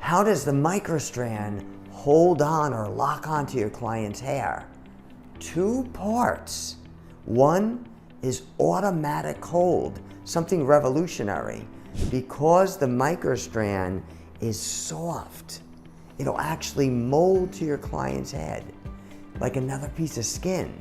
How does the microstrand hold on or lock onto your client's hair? Two parts. One is automatic hold, something revolutionary. Because the microstrand is soft, it'll actually mold to your client's head like another piece of skin.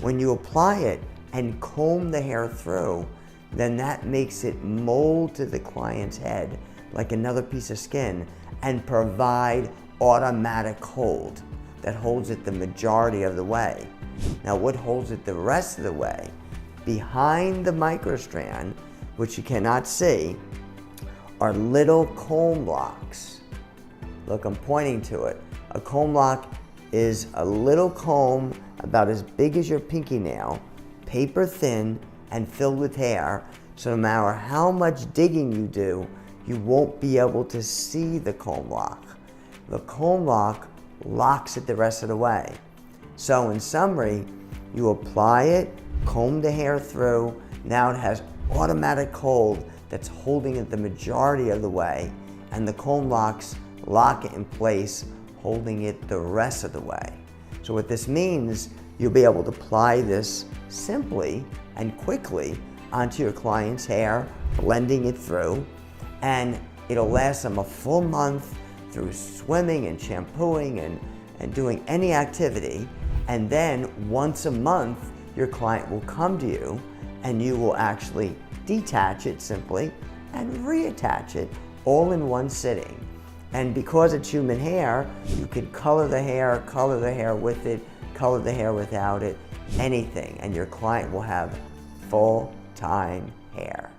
When you apply it and comb the hair through, then that makes it mold to the client's head like another piece of skin and provide automatic hold that holds it the majority of the way. Now, what holds it the rest of the way? Behind the microstrand, which you cannot see, are little comb locks. Look, I'm pointing to it. A comb lock is a little comb about as big as your pinky nail, paper thin and filled with hair, so no matter how much digging you do, you won't be able to see the comb lock. The comb lock locks it the rest of the way. So in summary, you apply it, comb the hair through, now it has automatic hold that's holding it the majority of the way, and the comb locks lock it in place, holding it the rest of the way. So what this means, you'll be able to apply this simply and quickly onto your client's hair, blending it through, and it'll last them a full month through swimming and shampooing and doing any activity. And then once a month, your client will come to you and you will actually detach it simply and reattach it all in one sitting. And because it's human hair, you can color the hair with it, color the hair without it, anything, and your client will have full-time hair.